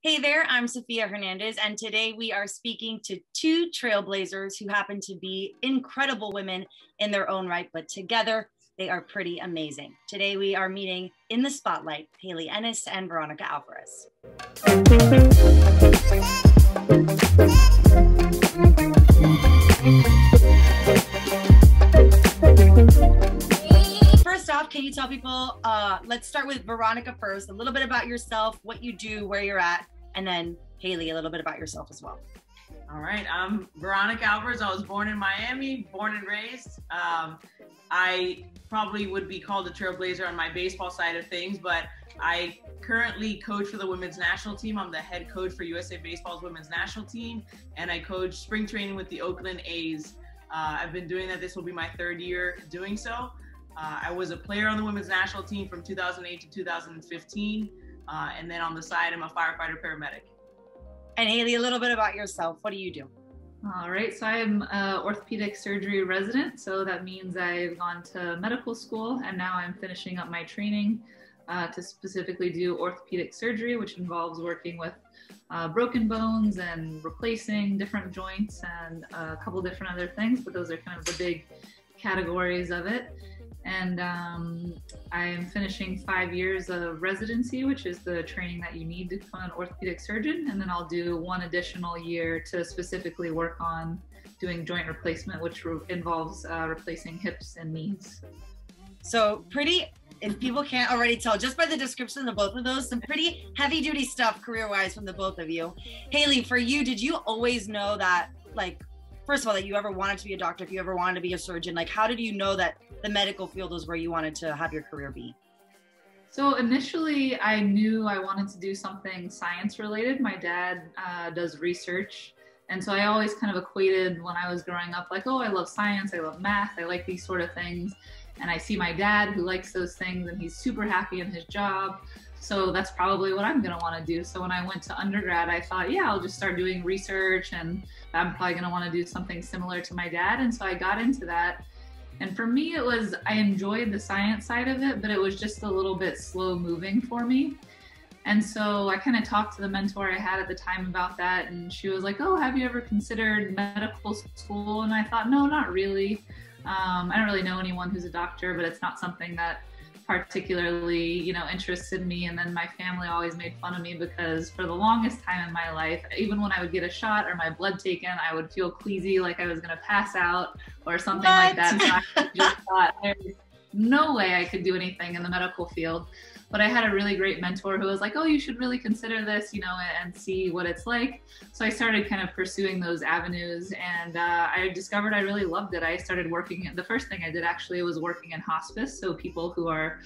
Hey there, I'm Sophia Hernandez, and today we are speaking to two trailblazers who happen to be incredible women in their own right, but together they are pretty amazing. Today we are meeting in the spotlight, Hayley Ennis and Veronica Alvarez. First off, can you tell people, let's start with Veronica first, a little bit about yourself, what you do, where you're at, and then Hayley, a little bit about yourself as well. All right, I'm Veronica Alvarez. I was born in Miami, born and raised. I probably would be called a trailblazer on my baseball side of things, but I currently coach for the women's national team. I'm the head coach for USA Baseball's women's national team, and I coach spring training with the Oakland A's. I've been doing that. This will be my third year doing so. I was a player on the women's national team from 2008 to 2015. And then on the side, I'm a firefighter paramedic. And Hayley, a little bit about yourself. What do you do? All right, so I'm an orthopedic surgery resident. So that means I've gone to medical school and now I'm finishing up my training to specifically do orthopedic surgery, which involves working with broken bones and replacing different joints and a couple different other things, but those are kind of the big categories of it. And I am finishing 5 years of residency, which is the training that you need to become an orthopedic surgeon. And then I'll do 1 additional year to specifically work on doing joint replacement, which involves replacing hips and knees. So pretty, if people can't already tell, just by the description of both of those, some pretty heavy duty stuff career-wise from the both of you. Hayley, for you, did you always know that, like, first of all, that you ever wanted to be a doctor, if you ever wanted to be a surgeon? Like, how did you know that the medical field was where you wanted to have your career be? So initially, I knew I wanted to do something science related. My dad does research. And so I always kind of equated when I was growing up, like, oh, I love science, I love math, I like these sort of things. And I see my dad who likes those things and he's super happy in his job. So that's probably what I'm gonna wanna do. So when I went to undergrad, I thought, yeah, I'll just start doing research and I'm probably gonna wanna do something similar to my dad. And so I got into that. And for me, it was, I enjoyed the science side of it, but it was just a little bit slow moving for me. And so I kind of talked to the mentor I had at the time about that. And she was like, oh, have you ever considered medical school? And I thought, no, not really. I don't really know anyone who's a doctor, but it's not something that particularly, interested me. And then my family always made fun of me because for the longest time in my life, even when I would get a shot or my blood taken, I would feel queasy, like I was going to pass out or something like that. So I just thought there's no way I could do anything in the medical field. But I had a really great mentor who was like, oh, you should really consider this, and see what it's like. So I started kind of pursuing those avenues, and I discovered I really loved it. I started working, the first thing I did actually was working in hospice. So people who are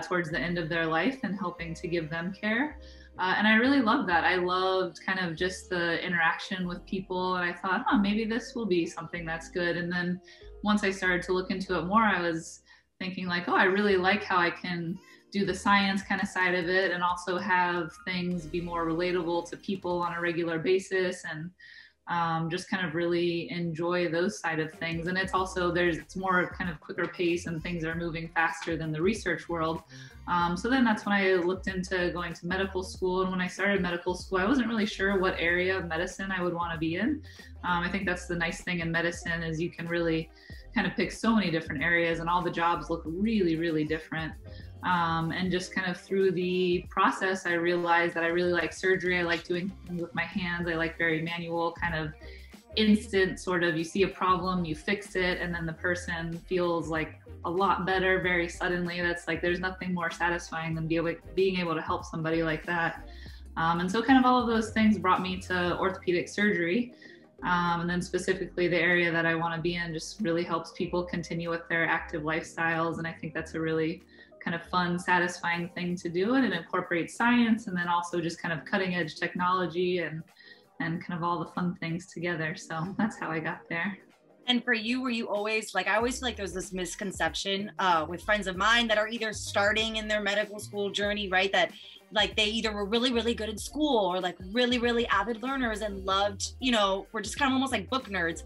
towards the end of their life and helping to give them care. And I really loved that. I loved kind of just the interaction with people. And I thought, maybe this will be something that's good. And then once I started to look into it more, I was thinking like, oh, I really like how I can do the science kind of side of it and also have things be more relatable to people on a regular basis and just kind of really enjoy those side of things. And it's also, it's more kind of quicker pace and things are moving faster than the research world. So then that's when I looked into going to medical school. And when I started medical school, I wasn't really sure what area of medicine I would want to be in. I think that's the nice thing in medicine is you can really kind of pick so many different areas and all the jobs look really, really different. And just kind of through the process, I realized that I really like surgery. I like doing things with my hands. I like very manual, kind of instant sort of, you see a problem, you fix it, and then the person feels like a lot better very suddenly. That's like, there's nothing more satisfying than being able to help somebody like that. And so kind of all of those things brought me to orthopedic surgery. And then specifically the area that I want to be in just really helps people continue with their active lifestyles. And I think that's a really kind of fun, satisfying thing to do. And it incorporates science and then also just kind of cutting edge technology and kind of all the fun things together. So that's how I got there. And for you, were you always, like, I always feel like there's this misconception with friends of mine that are either starting in their medical school journey, right? That like they either were really, really good in school or like really, really avid learners and loved, were just kind of almost like book nerds.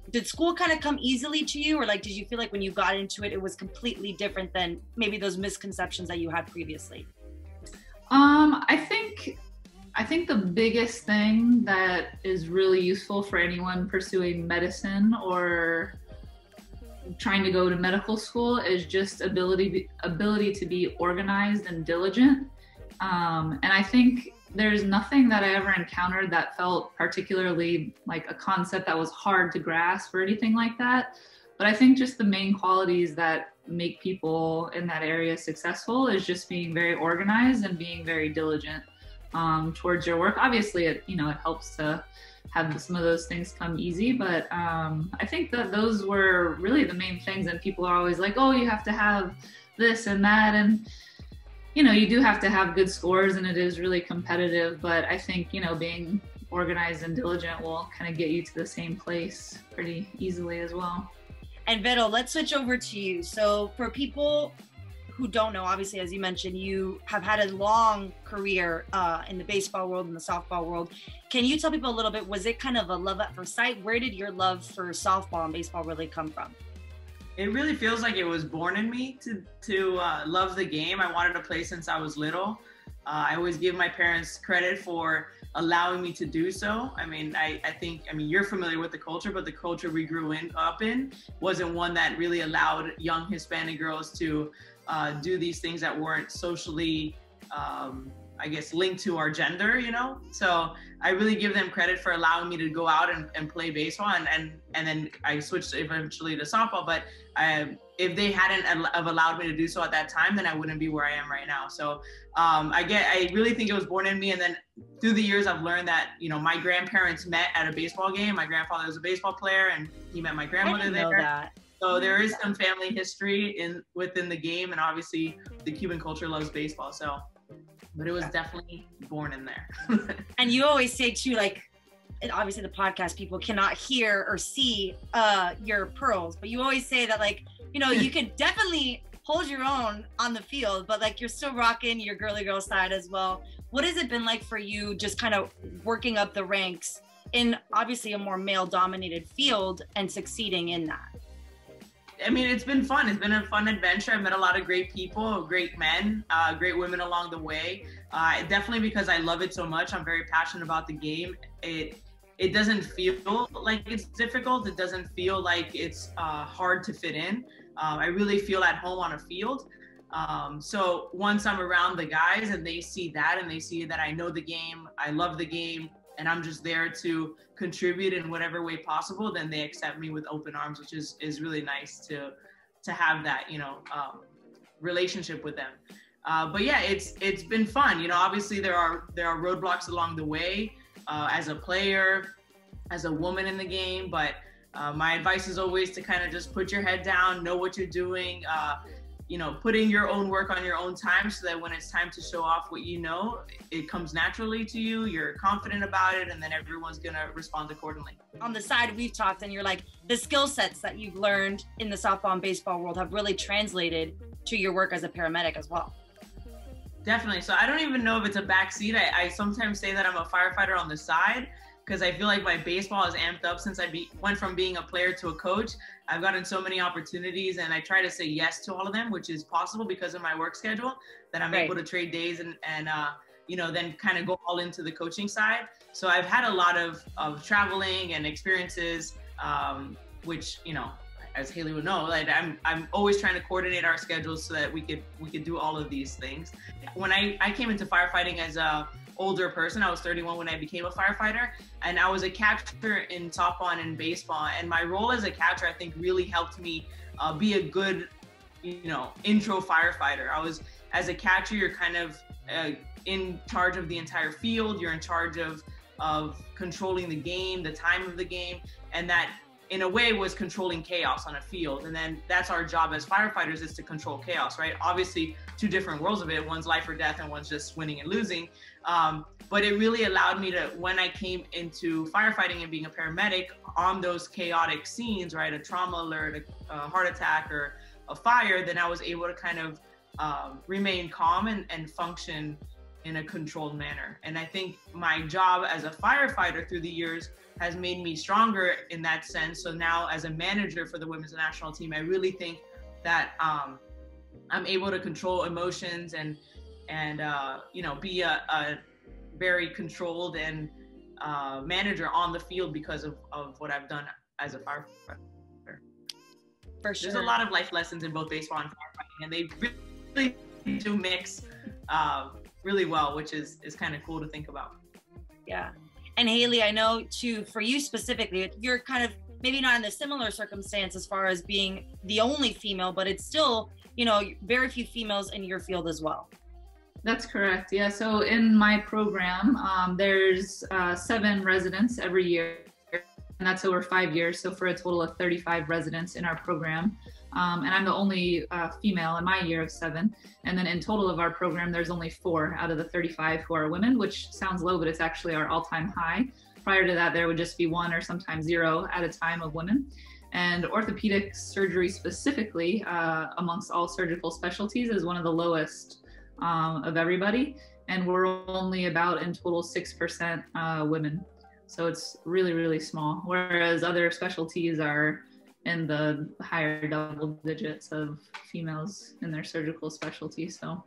Did school kind of come easily to you? Or like, did you feel like when you got into it, it was completely different than maybe those misconceptions that you had previously? I think I think the biggest thing that is really useful for anyone pursuing medicine or trying to go to medical school is just ability to be organized and diligent. And I think there's nothing that I ever encountered that felt particularly like a concept that was hard to grasp or anything like that. But I think just the main qualities that make people in that area successful is just being very organized and being very diligent towards your work. Obviously, it helps to have some of those things come easy, but I think that those were really the main things. And people are always like, oh, you have to have this and that, and you do have to have good scores, and it is really competitive. But I think being organized and diligent will kind of get you to the same place pretty easily as well. And Vero, let's switch over to you. So for people who don't know, obviously, as you mentioned, you have had a long career in the baseball world and the softball world. Can you tell people a little bit, was it kind of a love at first sight? Where did your love for softball and baseball really come from? It really feels like it was born in me to love the game. I wanted to play since I was little. I always give my parents credit for allowing me to do so. I mean, I think you're familiar with the culture, but the culture we grew up in wasn't one that really allowed young Hispanic girls to do these things that weren't socially, linked to our gender, So I really give them credit for allowing me to go out and play baseball, and then I switched eventually to softball. But if they hadn't have allowed me to do so at that time, then I wouldn't be where I am right now. So I really think it was born in me. And then through the years, I've learned that, my grandparents met at a baseball game. My grandfather was a baseball player, and he met my grandmother there. That. So there is some family history within the game, and obviously the Cuban culture loves baseball. But it was definitely born in there. And you always say too, like, obviously the podcast people cannot hear or see your pearls, but you always say that, like, you could definitely hold your own on the field, but like you're still rocking your girly girl side as well. What has it been like for you just kind of working up the ranks in obviously a more male dominated field and succeeding in that? I mean, it's been fun. It's been a fun adventure. I've met a lot of great people, great men, great women along the way. Definitely because I love it so much. I'm very passionate about the game. It doesn't feel like it's difficult. It doesn't feel like it's hard to fit in. I really feel at home on a field. So once I'm around the guys and they see that, and they see that I know the game, I love the game, and I'm just there to contribute in whatever way possible, then they accept me with open arms, which is really nice to have that, relationship with them. But yeah, it's been fun. Obviously there are roadblocks along the way, as a player, as a woman in the game, but my advice is always to kind of just put your head down, know what you're doing, put in your own work on your own time, so that when it's time to show off what it comes naturally to you, you're confident about it, and then everyone's gonna respond accordingly. On the side, we've talked, and you're like, the skill sets that you've learned in the softball and baseball world have really translated to your work as a paramedic as well. Definitely. So I don't even know if it's a backseat. I sometimes say that I'm a firefighter on the side, because I feel like my baseball is amped up since I went from being a player to a coach. I've gotten so many opportunities, and I try to say yes to all of them, which is possible because of my work schedule, that I'm able to trade days and then kind of go all into the coaching side. So I've had a lot of traveling and experiences, which, as Hayley would know, like I'm always trying to coordinate our schedules so that we could do all of these things. When I came into firefighting as a older person, I was 31 when I became a firefighter, and I was a catcher in softball and in baseball. And my role as a catcher, I think, really helped me be a good, intro firefighter. As a catcher, you're kind of in charge of the entire field. You're in charge of controlling the game, the time of the game, and that, in a way, was controlling chaos on a field. And then that's our job as firefighters, is to control chaos, right? Obviously, two different worlds of it. One's life or death, and one's just winning and losing. But it really allowed me to, when I came into firefighting and being a paramedic on those chaotic scenes, right? A trauma alert, a heart attack, or a fire, then I was able to kind of remain calm and function in a controlled manner. And I think my job as a firefighter through the years has made me stronger in that sense. So now, as a manager for the women's national team, I really think that I'm able to control emotions and be a very controlled and manager on the field because of what I've done as a firefighter. For sure. There's a lot of life lessons in both baseball and firefighting, and they really do mix really well, which is kind of cool to think about. Yeah. And Hayley, I know too, for you specifically, you're kind of maybe not in a similar circumstance as far as being the only female, but it's still, you know, very few females in your field as well. That's correct. Yeah. So in my program, there's 7 residents every year, and that's over 5 years. So for a total of 35 residents in our program. And I'm the only female in my year of 7. And then in total of our program, there's only 4 out of the 35 who are women, which sounds low, but it's actually our all-time high. Prior to that, there would just be 1 or sometimes 0 at a time of women. And orthopedic surgery specifically, amongst all surgical specialties, is one of the lowest of everybody. And we're only about in total 6% women. So it's really, really small. Whereas other specialties are in the higher double digits of females in their surgical specialty. So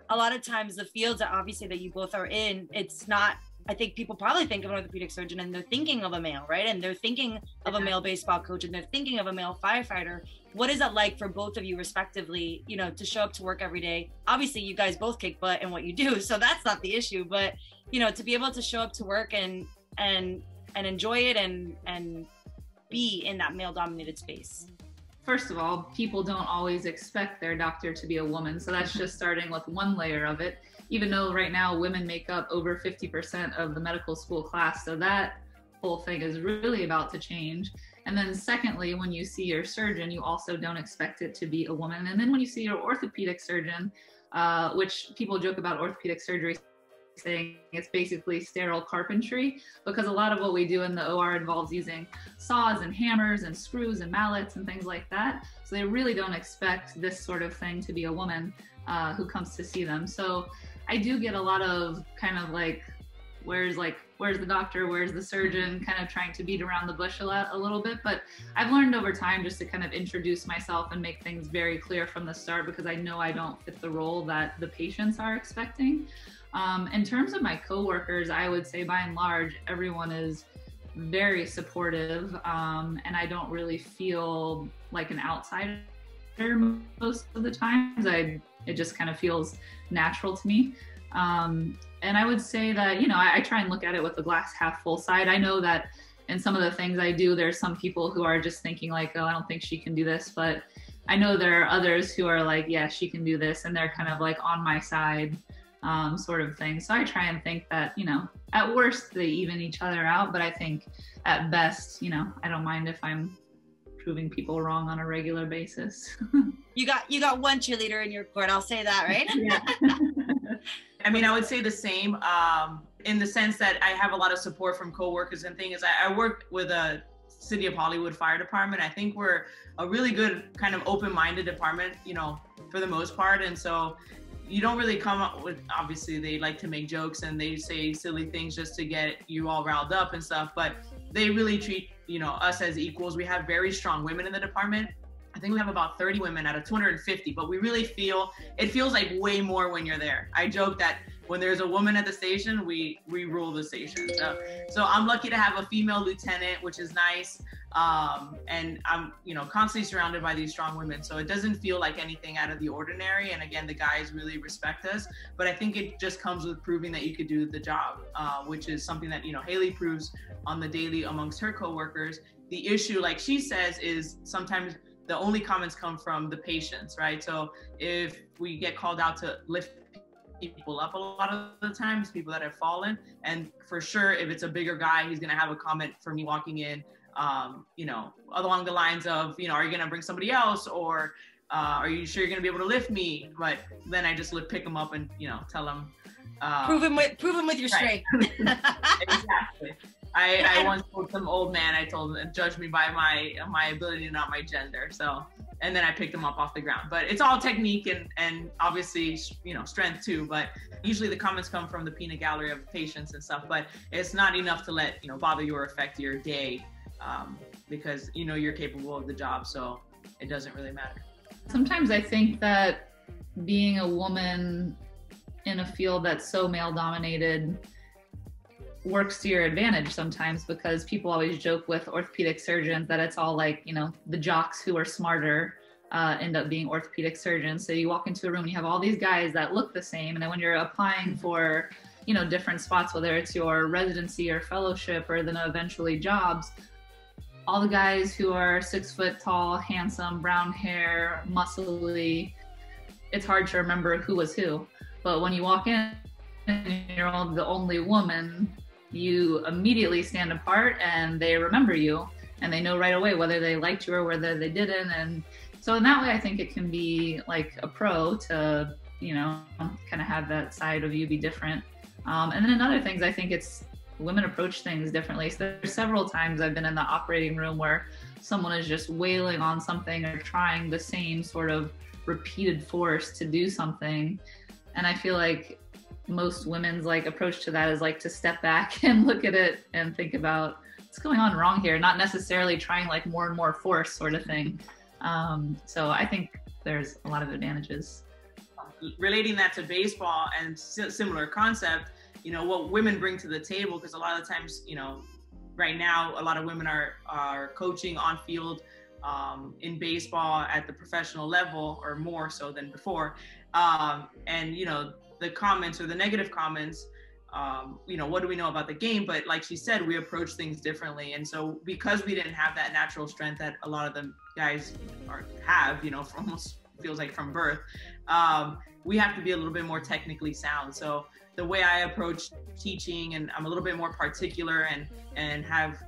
a lot of times the fields that obviously that you both are in, it's not, I think people probably think of an orthopedic surgeon and they're thinking of a male, right? And they're thinking of a male baseball coach and they're thinking of a male firefighter. What is it like for both of you respectively, you know, to show up to work every day? Obviously you guys both kick butt in what you do, so that's not the issue, but you know, to be able to show up to work and enjoy it and be in that male dominated space. First of all, people don't always expect their doctor to be a woman. So that's just starting with one layer of it, even though right now women make up over 50% of the medical school class. So that whole thing is really about to change. And then secondly, when you see your surgeon, you also don't expect it to be a woman. And then when you see your orthopedic surgeon, which people joke about orthopedic surgery, saying it's basically sterile carpentry, because a lot of what we do in the OR involves using saws and hammers and screws and mallets and things like that. So they really don't expect this sort of thing to be a woman who comes to see them. So I do get a lot of kind of like, where's the doctor, where's the surgeon, kind of trying to beat around the bush a little bit. But I've learned over time just to kind of introduce myself and make things very clear from the start, because I know I don't fit the role that the patients are expecting. In terms of my coworkers, I would say by and large, everyone is very supportive, and I don't really feel like an outsider most of the times. It just kind of feels natural to me. And I would say that, you know, I try and look at it with the glass half full side. I know that in some of the things I do, there's some people who are just thinking like, oh, I don't think she can do this. But I know there are others who are like, yeah, she can do this. And they're kind of like on my side. Sort of thing. So I try and think that, you know, at worst they even each other out, but I think at best, you know, I don't mind if I'm proving people wrong on a regular basis. You got one cheerleader in your court, I'll say that, right? Yeah. I mean, I would say the same in the sense that I have a lot of support from coworkers and things. I work with a City of Hollywood Fire Department. I think we're a really good kind of open-minded department, you know, for the most part. And so you don't really come up with, obviously they like to make jokes and they say silly things just to get you all riled up and stuff, but they really treat, you know, us as equals. We have very strong women in the department. I think we have about 30 women out of 250, but we really it feels like way more when you're there. I joke that when there's a woman at the station, we rule the station. So I'm lucky to have a female lieutenant, which is nice. And I'm, you know, constantly surrounded by these strong women. So it doesn't feel like anything out of the ordinary. And again, the guys really respect us, but I think it just comes with proving that you could do the job, which is something that, you know, Hayley proves on the daily amongst her coworkers. The issue, like she says, is sometimes the only comments come from the patients, right? So if we get called out to lift people up a lot of the times, people that have fallen, and for sure, if it's a bigger guy, he's gonna have a comment for me walking in, you know, along the lines of, you know, are you gonna bring somebody else, or are you sure you're gonna be able to lift me? But then I just pick him up and, you know, tell him. Prove him with your strength. Exactly. I once told some old man, I told him, judge me by my ability, not my gender. So, and then I picked him up off the ground. But it's all technique and obviously, you know, strength too. But usually the comments come from the peanut gallery of patients and stuff. But it's not enough to let, you know, bother you or affect your day, because, you know, you're capable of the job. So it doesn't really matter. Sometimes I think that being a woman in a field that's so male dominated works to your advantage sometimes, because people always joke with orthopedic surgeons that it's all like, you know, the jocks who are smarter end up being orthopedic surgeons. So you walk into a room, you have all these guys that look the same. And then when you're applying for, you know, different spots, whether it's your residency or fellowship or then eventually jobs, all the guys who are 6 foot tall, handsome, brown hair, muscly, it's hard to remember who was who. But when you walk in and you're the only woman, you immediately stand apart and they remember you and they know right away whether they liked you or whether they didn't. And so in that way, I think it can be like a pro to, you know, kind of have that side of you be different. And then in other things, I think it's women approach things differently. So there's several times I've been in the operating room where someone is just wailing on something or trying the same sort of repeated force to do something. And I feel like most women's like approach to that is like to step back and look at it and think about what's going on wrong here, not necessarily trying like more and more force sort of thing. So I think there's a lot of advantages. Relating that to baseball and similar concept, you know, what women bring to the table, because a lot of the times, you know, right now, a lot of women are coaching on field in baseball at the professional level, or more so than before. And, you know, the comments or the negative comments, you know, what do we know about the game? But like she said, we approach things differently. And so because we didn't have that natural strength that a lot of the guys have, you know, almost feels like from birth, we have to be a little bit more technically sound. So the way I approach teaching, and I'm a little bit more particular and have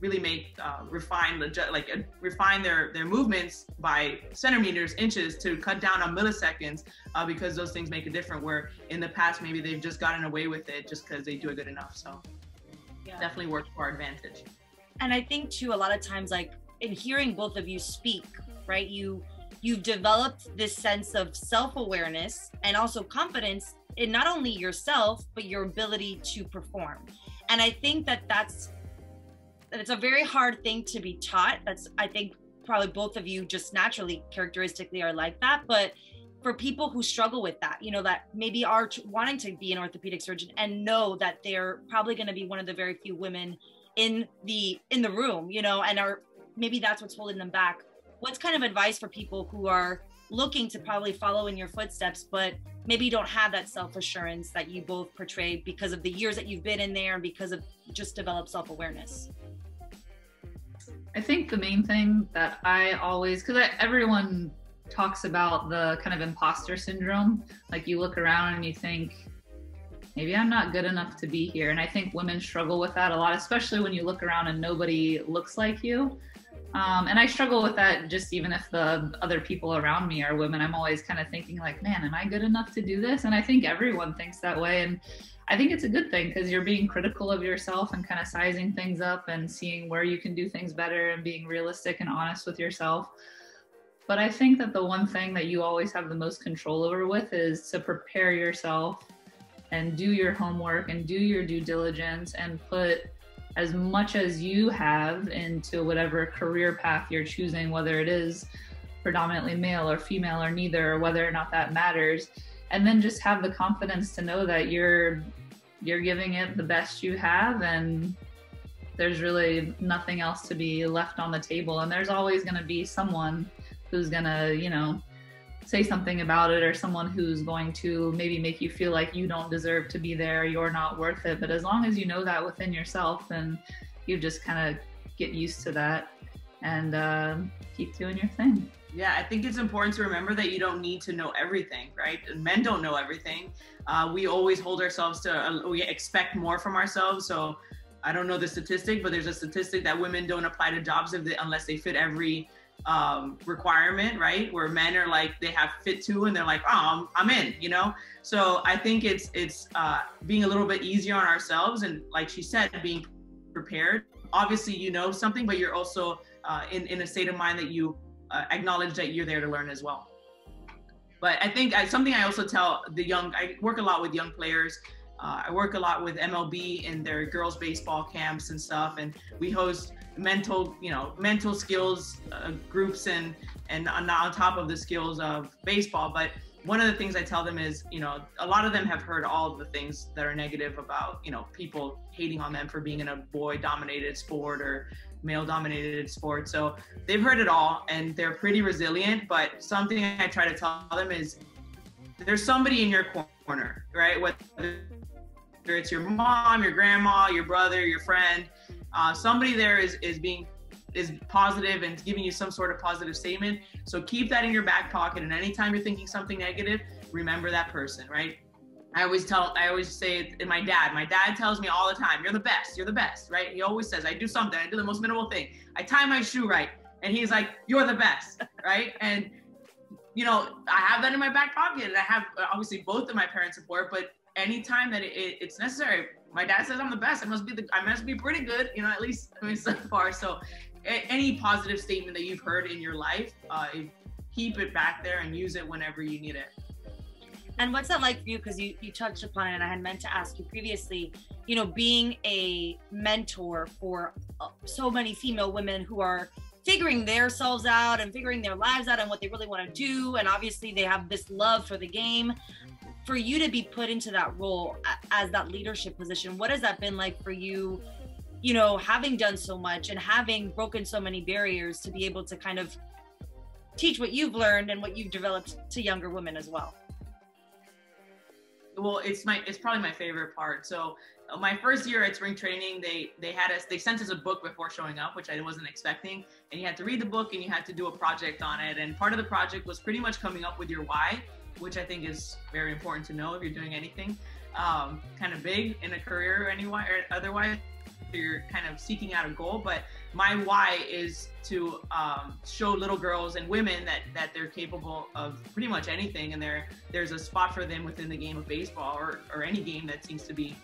really refine their movements by centimeters, inches, to cut down on milliseconds, because those things make a difference, where in the past maybe they've just gotten away with it just because they do it good enough. So yeah, definitely works to our advantage. And I think too, a lot of times, like in hearing both of you speak, right, you've developed this sense of self-awareness and also confidence in not only yourself, but your ability to perform. And I think it's a very hard thing to be taught. I think probably both of you just naturally characteristically are like that. But for people who struggle with that, you know, that maybe are wanting to be an orthopedic surgeon and know that they're probably going to be one of the very few women in the room, you know, and maybe that's what's holding them back. What's kind of advice for people who are looking to probably follow in your footsteps, but maybe you don't have that self-assurance that you both portray because of the years that you've been in there and because of just developed self-awareness? I think the main thing that I always, because everyone talks about the kind of imposter syndrome, like you look around and you think, maybe I'm not good enough to be here. And I think women struggle with that a lot, especially when you look around and nobody looks like you. And I struggle with that just even if the other people around me are women. I'm always kind of thinking like, man, am I good enough to do this? And I think everyone thinks that way. And I think it's a good thing because you're being critical of yourself and kind of sizing things up and seeing where you can do things better and being realistic and honest with yourself. But I think that the one thing that you always have the most control over with is to prepare yourself and do your homework and do your due diligence and put as much as you have into whatever career path you're choosing, whether it is predominantly male or female or neither, or whether or not that matters. And then just have the confidence to know that you're giving it the best you have, and there's really nothing else to be left on the table. And there's always going to be someone who's going to, you know, say something about it, or someone who's going to maybe make you feel like you don't deserve to be there, you're not worth it. But as long as you know that within yourself, then you just kind of get used to that and keep doing your thing. Yeah, I think it's important to remember that you don't need to know everything, right? Men don't know everything. We always hold ourselves to, we expect more from ourselves. So I don't know the statistic, but there's a statistic that women don't apply to jobs unless they fit every requirement, right? Where men are like, they have fit to, and they're like, oh, I'm in, you know? So I think it's being a little bit easier on ourselves. And like she said, being prepared. Obviously, you know something, but you're also in a state of mind that you acknowledge that you're there to learn as well. But I think something I also tell I work a lot with young players. I work a lot with MLB in their girls baseball camps and stuff. And we host mental skills groups and on top of the skills of baseball. But one of the things I tell them is, a lot of them have heard all of the things that are negative about, people hating on them for being in a boy-dominated sport or male-dominated sport. So they've heard it all, and they're pretty resilient. But something I try to tell them is there's somebody in your corner, right? Whether it's your mom, your grandma, your brother, your friend, somebody there is positive and giving you some sort of positive statement. So keep that in your back pocket, and anytime you're thinking something negative, remember that person, right? I always say it, and my dad tells me all the time, you're the best, right? He always says, I do something, I do the most minimal thing. I tie my shoe right. And he's like, you're the best, right? And, I have that in my back pocket, and I have obviously both of my parents' support, but anytime that it's necessary, my dad says I'm the best. I must be pretty good, at least so far. So any positive statement that you've heard in your life, keep it back there and use it whenever you need it. And what's that like for you? Because you touched upon it, and I had meant to ask you previously, being a mentor for so many female women who are figuring themselves out and figuring their lives out and what they really want to do. And obviously they have this love for the game. For you to be put into that role as that leadership position, what has that been like for you, having done so much and having broken so many barriers to be able to kind of teach what you've learned and what you've developed to younger women as well? Well, it's probably my favorite part. So my first year at spring training, they sent us a book before showing up, which I wasn't expecting. And you had to read the book and you had to do a project on it. And part of the project was pretty much coming up with your why, which I think is very important to know if you're doing anything kind of big in a career or otherwise. You're kind of seeking out a goal, but my why is to show little girls and women that they're capable of pretty much anything, and there's a spot for them within the game of baseball or any game that seems to be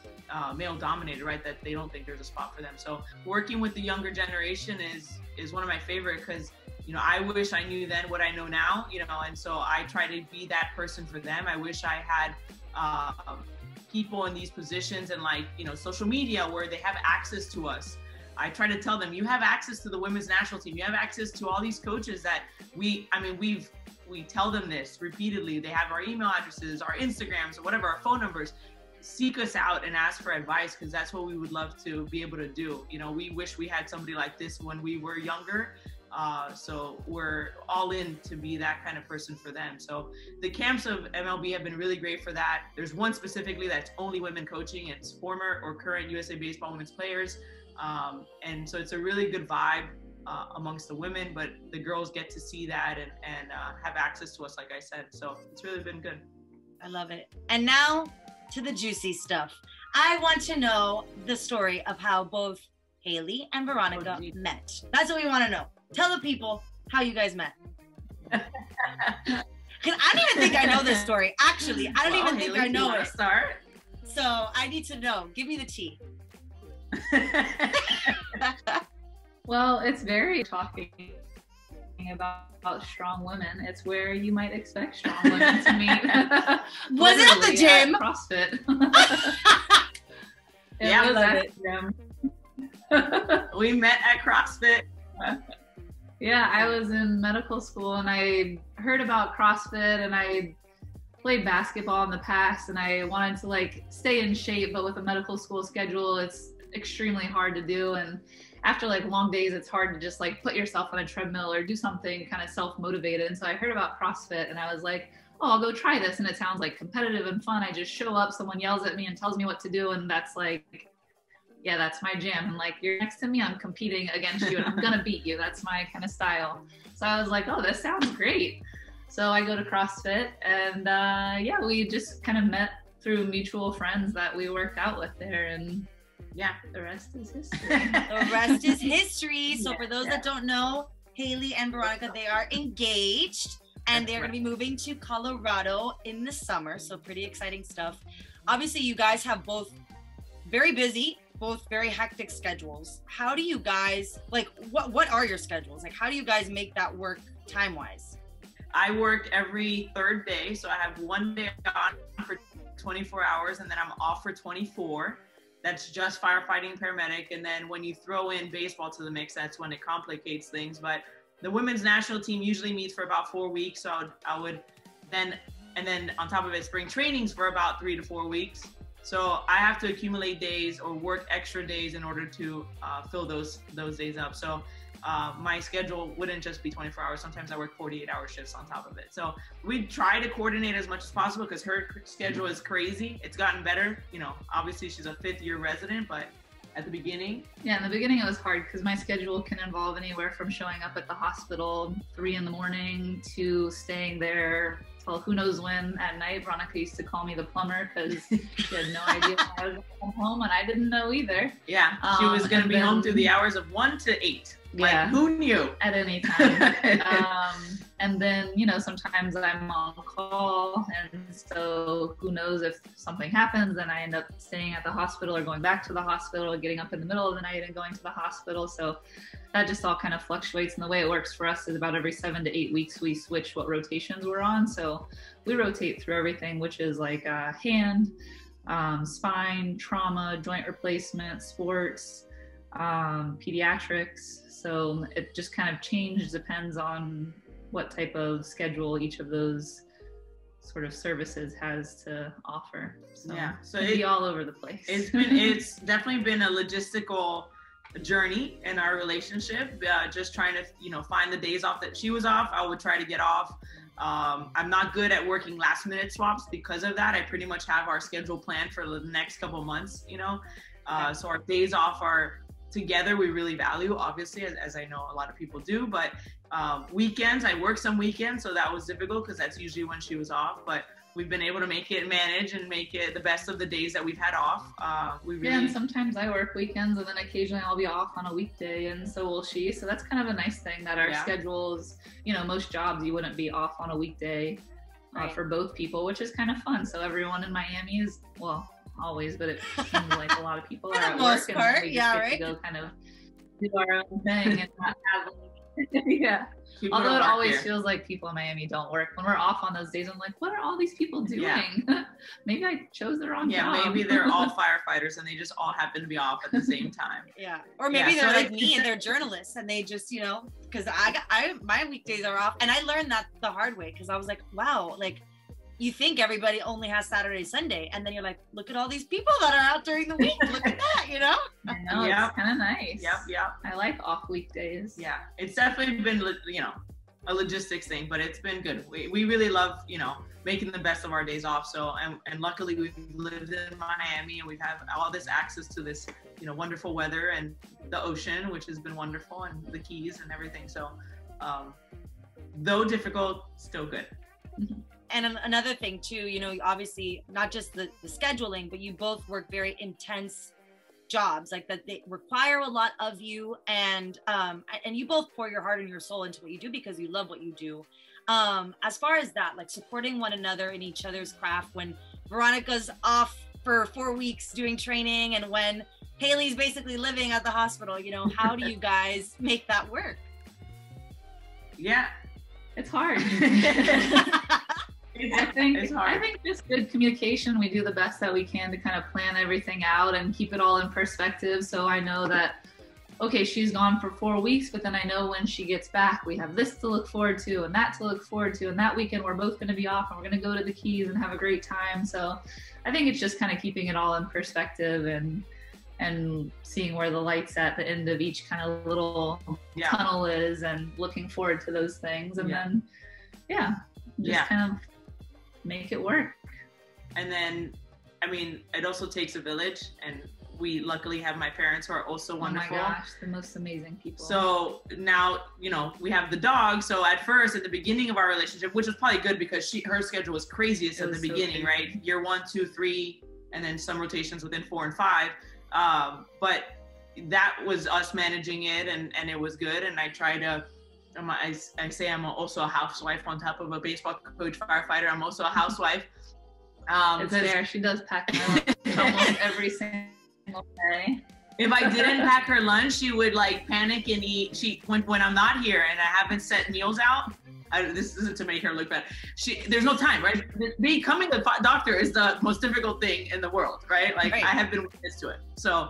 male dominated, right? That they don't think there's a spot for them. So working with the younger generation is one of my favorite, because I wish I knew then what I know now, and so I try to be that person for them. I wish I had people in these positions and social media where they have access to us. I try to tell them, you have access to the women's national team. You have access to all these coaches that we tell them this repeatedly. They have our email addresses, our Instagrams, or whatever, our phone numbers. Seek us out and ask for advice, because that's what we would love to be able to do. We wish we had somebody like this when we were younger. So we're all in to be that kind of person for them. So the camps of MLB have been really great for that. There's one specifically that's only women coaching. It's former or current USA Baseball women's players. And so it's a really good vibe amongst the women, but the girls get to see that and have access to us, like I said. So it's really been good. I love it. And now to the juicy stuff. I want to know the story of how both Hayley and Veronica met. That's what we want to know. Tell the people how you guys met. Because I don't even think I know this story. Actually, I don't even think I know it. Start? So I need to know. Give me the tea. Well, it's very talking about strong women. It's where you might expect strong women to meet. Was it at the gym? At CrossFit. Yeah, it was at the gym. We met at CrossFit. Yeah, I was in medical school and I heard about CrossFit, and I played basketball in the past, and I wanted to stay in shape, but with a medical school schedule, it's extremely hard to do. And after long days, it's hard to just put yourself on a treadmill or do something kind of self-motivated. And so I heard about CrossFit and I was like, oh, I'll go try this. And it sounds competitive and fun. I just show up, someone yells at me and tells me what to do. And that's yeah, that's my jam. And you're next to me, I'm competing against you and I'm gonna beat you. That's my kind of style. So I was like, oh, this sounds great. So I go to CrossFit, and yeah, we just kind of met through mutual friends that we worked out with there, and yeah, the rest is history. The rest is history. So for those that don't know, Hayley and Veronica, they are engaged, and they're going to be moving to Colorado in the summer. So pretty exciting stuff. Obviously, you guys have both very busy, both very hectic schedules. How do you guys, what are your schedules? How do you guys make that work time-wise? I work every third day. So I have one day on for 24 hours, and then I'm off for 24. That's just firefighting, paramedic. And then when you throw in baseball to the mix, that's when it complicates things. But the women's national team usually meets for about 4 weeks. So I would then and then on top of it, spring trainings for about 3 to 4 weeks. So I have to accumulate days or work extra days in order to fill those days up. So my schedule wouldn't just be 24 hours. Sometimes I work 48-hour shifts on top of it. So we try to coordinate as much as possible because her schedule is crazy. It's gotten better. You know, obviously she's a 5th-year resident, but at the beginning. Yeah, in the beginning it was hard because my schedule can involve anywhere from showing up at the hospital 3 a.m. to staying there till who knows when at night. Veronica used to call me the plumber because she had no idea when I was going to come home, and I didn't know either. Yeah, she was going to be home through the hours of 1 to 8. Like, yeah, who knew? At any time. And then, you know, sometimes I'm on call, and so who knows if something happens and I end up staying at the hospital or going back to the hospital or getting up in the middle of the night and going to the hospital. So that just all kind of fluctuates. And the way it works for us is about every 7 to 8 weeks we switch what rotations we're on. So we rotate through everything, which is like hand, spine, trauma, joint replacement, sports, pediatrics. So it just kind of changes, depends on what type of schedule each of those sort of services has to offer. So yeah, so it'd be all over the place. It's definitely been a logistical journey in our relationship. Just trying to, you know, find the days off that she was off, I would try to get off. I'm not good at working last minute swaps because of that. I pretty much have our schedule planned for the next couple of months, you know. So our days off are together, we really value, obviously, as I know a lot of people do, but weekends, I work some weekends, so that was difficult because that's usually when she was off, but we've been able to manage and make it the best of the days that we've had off. Yeah, and sometimes I work weekends and then occasionally I'll be off on a weekday, and so will she. So that's kind of a nice thing that our schedules, you know, most jobs you wouldn't be off on a weekday for both people, which is kind of fun. So everyone in Miami is, well, always, but it seems like a lot of people are at work and we just get to go kind of do our own thing and not have yeah. People although it always feels like people in Miami don't work. When we're off on those days, I'm like, what are all these people doing? Yeah. Maybe I chose the wrong job. Maybe they're all firefighters and they just all happen to be off at the same time. Yeah. Or maybe they're like me and they're journalists and they just, you know, because my weekdays are off, and I learned that the hard way because I was like, wow, like you think everybody only has Saturday, Sunday, and then you're like, look at all these people that are out during the week. Look at that, you know? I know, it's kind of nice. Yep. I like off weekdays. Yeah, it's definitely been, you know, a logistics thing, but it's been good. We really love, you know, making the best of our days off. So, and luckily we've lived in Miami and we have all this access to this, you know, wonderful weather and the ocean, which has been wonderful, and the Keys and everything. So, though difficult, still good. And another thing too, you know, obviously not just the scheduling, but you both work very intense jobs, like that they require a lot of you, and you both pour your heart and your soul into what you do because you love what you do. As far as that, like supporting one another in each other's craft, when Veronica's off for 4 weeks doing training and when Hayley's basically living at the hospital, you know, how do you guys make that work? Yeah, it's hard. I think just good communication. We do the best that we can to kind of plan everything out and keep it all in perspective. So I know that, okay, she's gone for 4 weeks, but then I know when she gets back, we have this to look forward to and that to look forward to. And that weekend, we're both going to be off and we're going to go to the Keys and have a great time. So I think it's just kind of keeping it all in perspective and seeing where the light's at the end of each kind of little tunnel is and looking forward to those things. And then, kind of make it work. And then, I mean, it also takes a village, and we luckily have my parents who are also wonderful. Oh my gosh, the most amazing people. So now, you know, we have the dog. So at first, at the beginning of our relationship, which was probably good because her schedule was craziest at the beginning, right? Year 1, 2, 3, and then some rotations within 4 and 5. But that was us managing it, and it was good. And I try to, I say I'm also a housewife on top of a baseball coach firefighter. I'm also a housewife. It's there. She does pack my lunch almost every single day. If I didn't pack her lunch, she would like panic and eat. When I'm not here and I haven't set meals out, this isn't to make her look bad. There's no time, right? Becoming a doctor is the most difficult thing in the world, right? Like I have been witness to it. So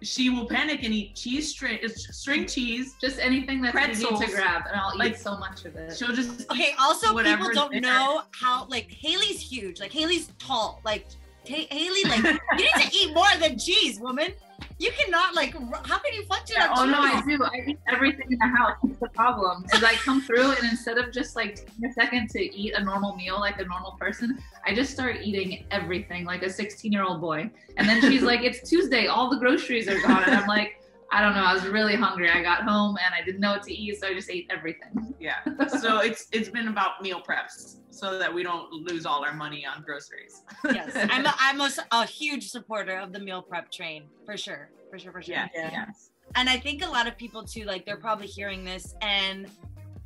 she will panic and eat string cheese, just anything that's pretzels, easy to grab, and I'll eat so much of it. She'll just also people don't know how, like, Hayley's huge, like Hayley's tall, like Hayley, like you need to eat more than cheese, woman. You cannot, like, how can you function on cheese? Oh no, I do. I eat everything in the house. That's the problem. Is I come through and instead of just like taking a second to eat a normal meal like a normal person, I just start eating everything like a 16-year-old boy. And then she's like, it's Tuesday, all the groceries are gone. And I'm like, I don't know, I was really hungry. I got home and I didn't know what to eat, so I just ate everything. Yeah. So it's been about meal preps so that we don't lose all our money on groceries. Yes, I'm a huge supporter of the meal prep train, for sure. Yeah. Yes. And I think a lot of people too, like, they're probably hearing this, and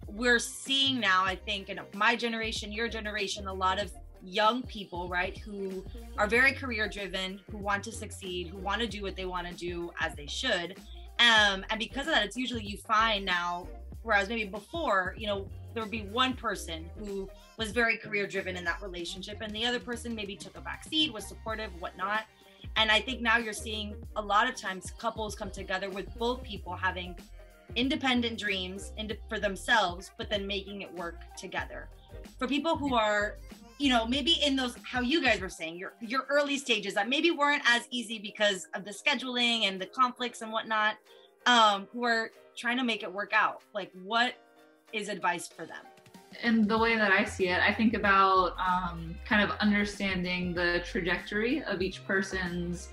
we're seeing now, I think, in my generation, your generation, a lot of young people, right, who are very career driven, who want to succeed, who want to do what they want to do as they should. And because of that, it's usually you find now, whereas maybe before, you know, there would be one person who was very career driven in that relationship, and the other person maybe took a back seat, was supportive, whatnot. And I think now you're seeing a lot of times couples come together with both people having independent dreams for themselves, but then making it work together. For people who are, you know, maybe in those, how you guys were saying, your early stages that maybe weren't as easy because of the scheduling and the conflicts and whatnot, who are trying to make it work out, like, what is advice for them? And the way that I see it, I think about kind of understanding the trajectory of each person's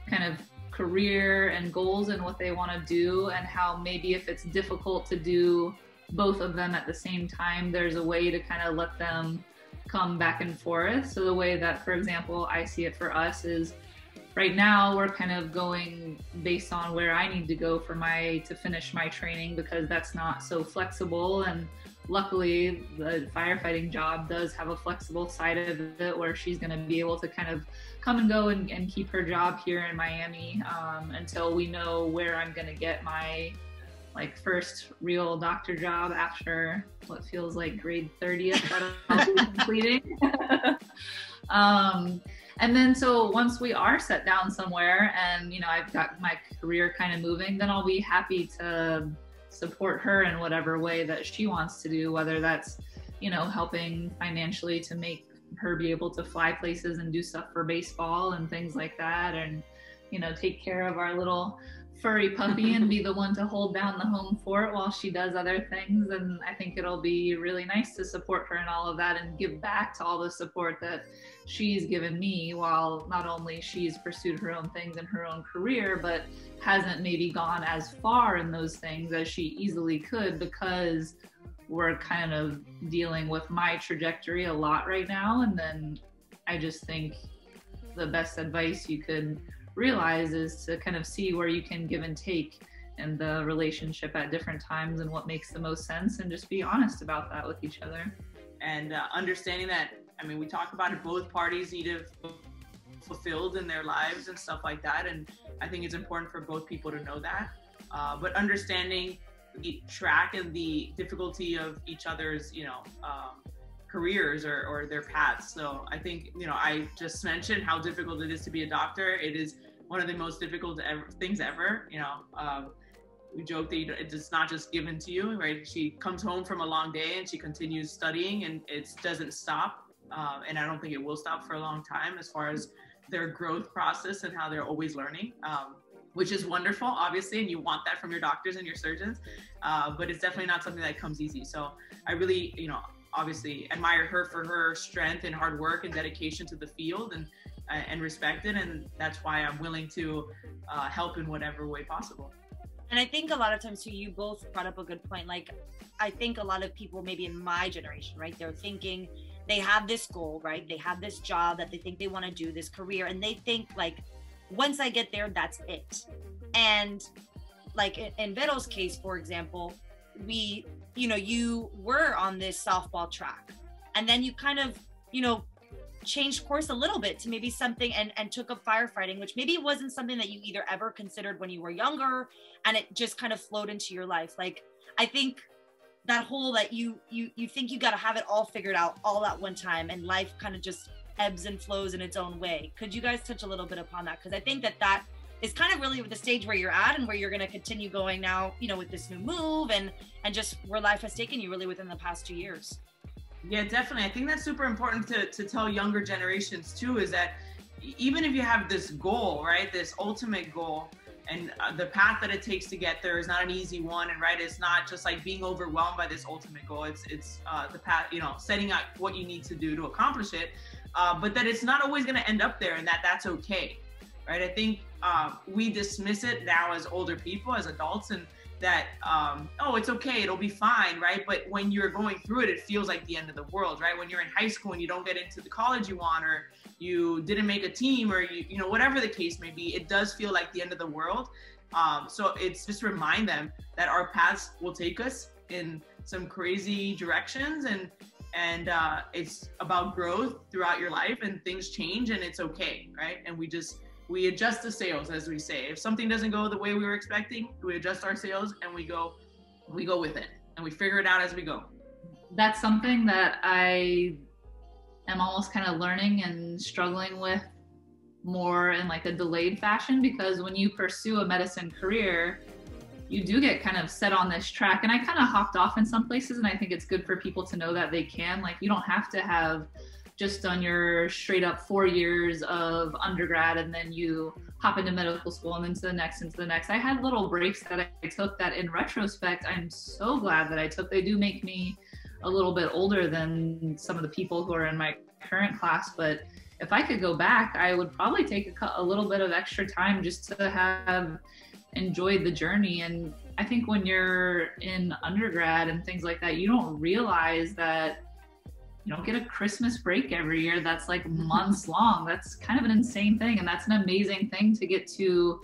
kind of career and goals and what they want to do, and how maybe if it's difficult to do both of them at the same time, there's a way to kind of let them come back and forth. So the way that, for example, I see it for us is right now we're kind of going based on where I need to go to finish my training, because that's not so flexible. And luckily the firefighting job does have a flexible side of it where she's going to be able to kind of come and go and keep her job here in Miami until we know where I'm going to get my first real doctor job after what feels like grade 30th that I'll be completing. And then so once we are set down somewhere and, you know, I've got my career kind of moving, then I'll be happy to support her in whatever way that she wants to do, whether that's, you know, helping financially to make her be able to fly places and do stuff for baseball and things like that, and, you know, take care of our little furry puppy and be the one to hold down the home fort while she does other things. And I think it'll be really nice to support her in all of that and give back to all the support that she's given me, while not only she's pursued her own things in her own career, but hasn't maybe gone as far in those things as she easily could, because we're kind of dealing with my trajectory a lot right now. And then I just think the best advice you could realize is to kind of see where you can give and take in the relationship at different times and what makes the most sense, and just be honest about that with each other. And understanding that, I mean, we talk about it, both parties need to fulfilled in their lives and stuff like that. And I think it's important for both people to know that. But understanding the track and the difficulty of each other's, you know, careers or their paths. So I think, you know, I just mentioned how difficult it is to be a doctor. It is one of the most difficult things ever. You know, we joke that it's not just given to you, right? She comes home from a long day and she continues studying, and it doesn't stop. And I don't think it will stop for a long time, as far as their growth process and how they're always learning, which is wonderful, obviously, and you want that from your doctors and your surgeons, but it's definitely not something that comes easy. So I really, you know, obviously admire her for her strength and hard work and dedication to the field, and respect it. And that's why I'm willing to help in whatever way possible. And I think a lot of times too, you both brought up a good point. Like, I think a lot of people maybe in my generation, right, they're thinking they have this goal, right? They have this job that they think they want to do, this career, and they think like, once I get there, that's it. And like in Vero's case, for example, you were on this softball track, and then you kind of, you know, changed course a little bit to maybe something and took up firefighting, which maybe wasn't something that you either ever considered when you were younger, and it just kind of flowed into your life. Like, I think that whole that you think you got to have it all figured out all at one time, and life kind of just ebbs and flows in its own way. Could you guys touch a little bit upon that? Because I think that is kind of really the stage where you're at and where you're going to continue going now, you know, with this new move and just where life has taken you really within the past 2 years. Yeah, definitely. I think that's super important to tell younger generations too, is that even if you have this goal, right, this ultimate goal, and the path that it takes to get there is not an easy one, and right, it's not just like being overwhelmed by this ultimate goal. It's the path, you know, setting out what you need to do to accomplish it, but that it's not always going to end up there, and that's okay, right? I think we dismiss it now as older people, as adults, and that oh, it's okay, it'll be fine, right? But when you're going through it, it feels like the end of the world, right? When you're in high school and you don't get into the college you want, or you didn't make a team, or you know, whatever the case may be, it does feel like the end of the world. So it's just remind them that our paths will take us in some crazy directions, and it's about growth throughout your life, and things change, and it's okay, right? And we adjust the sails, as we say. If something doesn't go the way we were expecting, we adjust our sails and we go with it, and we figure it out as we go. That's something that I am almost kind of learning and struggling with more in like a delayed fashion, because when you pursue a medicine career, you do get kind of set on this track. And I kind of hopped off in some places, and I think it's good for people to know that they can, like, you don't have to have just done your straight up 4 years of undergrad and then you hop into medical school and then to the next. I had little breaks that I took that in retrospect, I'm so glad that I took. They do make me a little bit older than some of the people who are in my current class, but if I could go back, I would probably take a little bit of extra time just to have enjoyed the journey. And I think when you're in undergrad and things like that, you don't realize that you don't get a Christmas break every year that's like months long. That's kind of an insane thing, and that's an amazing thing to get to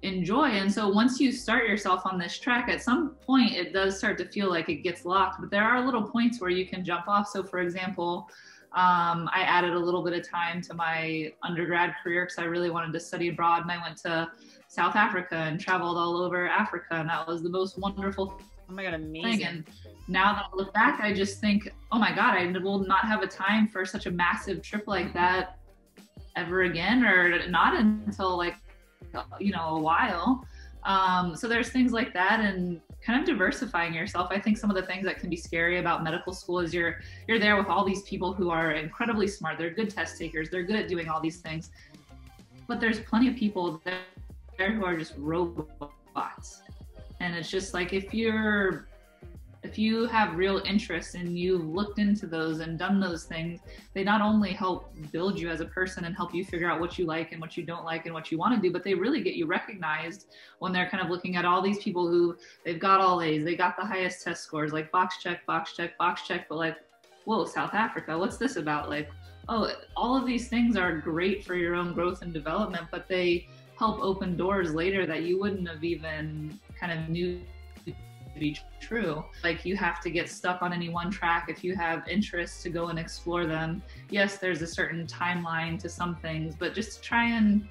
enjoy. And so once you start yourself on this track, at some point it does start to feel like it gets locked, but there are little points where you can jump off. So for example, I added a little bit of time to my undergrad career because I really wanted to study abroad, and I went to South Africa and traveled all over Africa, and that was the most wonderful Oh my God, amazing. thing. And now that I look back, I just think, oh my God, I will not have a time for such a massive trip like that ever again, or not until like, you know, a while. So there's things like that, and kind of diversifying yourself. I think some of the things that can be scary about medical school is you're there with all these people who are incredibly smart. They're good test takers. They're good at doing all these things. But there's plenty of people there who are just robots. And it's just like, if you have real interest and you've looked into those and done those things, they not only help build you as a person and help you figure out what you like and what you don't like and what you want to do, but they really get you recognized when they're kind of looking at all these people who they've got all A's, they got the highest test scores, like box check, box check, box check, but like, whoa, South Africa, what's this about? Like, oh, all of these things are great for your own growth and development, but they help open doors later that you wouldn't have even kind of knew to be true. Like, you have to get stuck on any one track if you have interests to go and explore them. Yes, there's a certain timeline to some things, but just to try and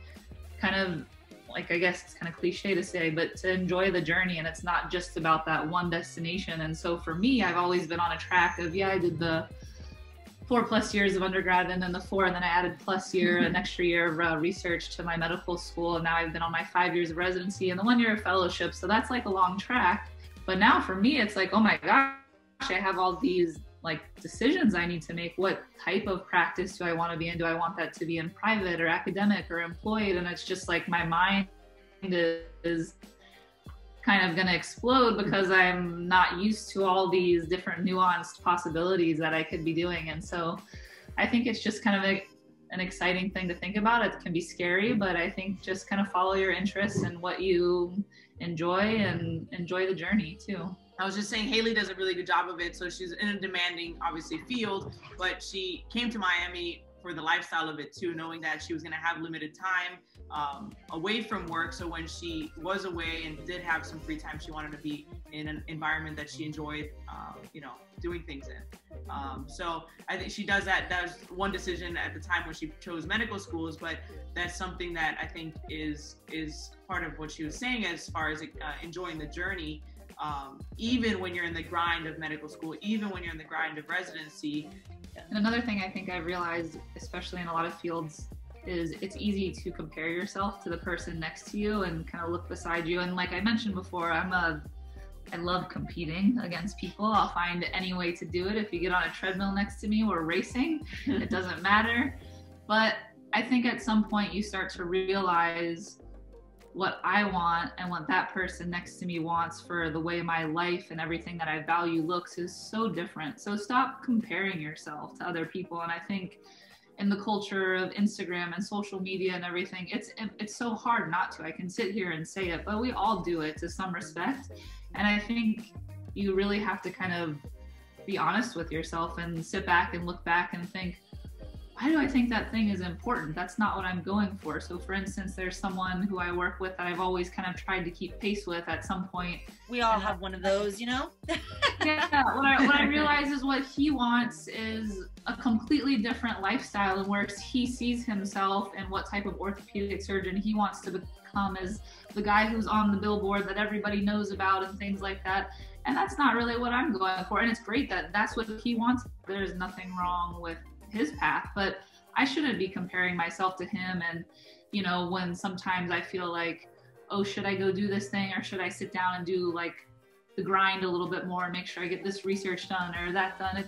kind of, like, I guess it's kind of cliche to say, but to enjoy the journey. And it's not just about that one destination. And so for me, I've always been on a track of, yeah, I did the 4+ years of undergrad, and then the 4, and then I added an extra year of research to my medical school. And now I've been on my 5 years of residency and the 1 year of fellowship. So that's like a long track. But now for me, it's like, oh my gosh, I have all these like decisions I need to make. What type of practice do I want to be in? Do I want that to be in private or academic or employed? And it's just like, my mind is kind of going to explode because I'm not used to all these different nuanced possibilities that I could be doing. And so I think it's just kind of an exciting thing to think about. It can be scary, but I think just kind of follow your interests and what you enjoy, and enjoy the journey too. I was just saying, Hayley does a really good job of it. So she's in a demanding, obviously, field, but she came to Miami for the lifestyle of it too, knowing that she was going to have limited time away from work. So when she was away and did have some free time, she wanted to be in an environment that she enjoyed, doing things in. So I think she does that. That was one decision at the time when she chose medical schools, but that's something that I think is part of what she was saying as far as enjoying the journey. Even when you're in the grind of medical school, even when you're in the grind of residency. And another thing I think I realized, especially in a lot of fields is it's easy to compare yourself to the person next to you and kind of look beside you. And like I mentioned before, I love competing against people. I'll find any way to do it. If you get on a treadmill next to me, we're racing. It doesn't matter. But I think at some point you start to realize what I want and what that person next to me wants for the way my life and everything that I value looks is so different. So stop comparing yourself to other people. And I think in the culture of Instagram and social media and everything, it's so hard not to. I can sit here and say it, but we all do it to some respect. And I think you really have to kind of be honest with yourself and sit back and look back and think, why do I think that thing is important? That's not what I'm going for. So for instance, there's someone who I work with that I've always kind of tried to keep pace with at some point. We all have one of those, you know? Yeah, what I realize is what he wants is a completely different lifestyle, and where he sees himself and what type of orthopedic surgeon he wants to become is the guy who's on the billboard that everybody knows about and things like that. And that's not really what I'm going for. And it's great that that's what he wants. There's nothing wrong with his path, but I shouldn't be comparing myself to him. And, you know, when sometimes I feel like, oh, should I go do this thing, or should I sit down and do like the grind a little bit more, make sure I get this research done or that done?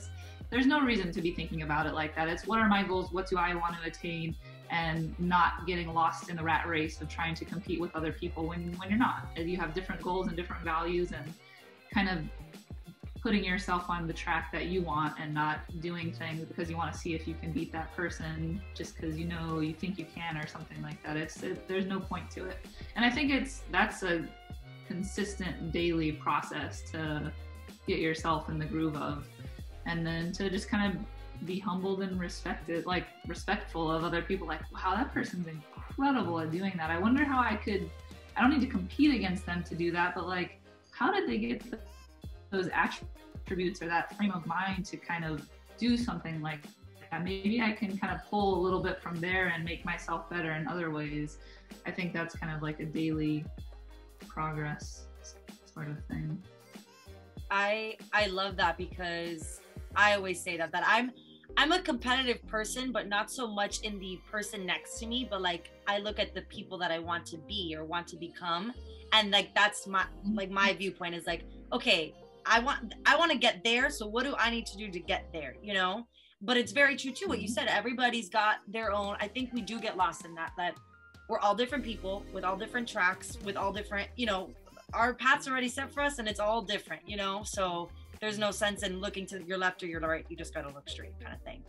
There's no reason to be thinking about it like that. It's what are my goals? What do I want to attain? And not getting lost in the rat race of trying to compete with other people when you're not. You have different goals and different values, and kind of putting yourself on the track that you want and not doing things because you want to see if you can beat that person just because you know you think you can or something like that. There's no point to it. And I think that's a consistent daily process to get yourself in the groove of, and then to just kind of be humbled and respectful of other people. Like, wow, that person's incredible at doing that. I wonder how I don't need to compete against them to do that, but like, how did they get those attributes or that frame of mind to kind of do something like that? Maybe I can kind of pull a little bit from there and make myself better in other ways. I think that's kind of like a daily progress sort of thing. I love that, because I always say that I'm a competitive person, but not so much in the person next to me, but like I look at the people that I want to be or want to become, and like that's my viewpoint is like, okay, I want to get there, so what do I need to do to get there, you know? But it's very true too what you said. Everybody's got their own. I think we do get lost in that we're all different people with all different tracks, with all different, you know, our path's already set for us and it's all different, you know? So there's no sense in looking to your left or your right. You just got to look straight, kind of thing.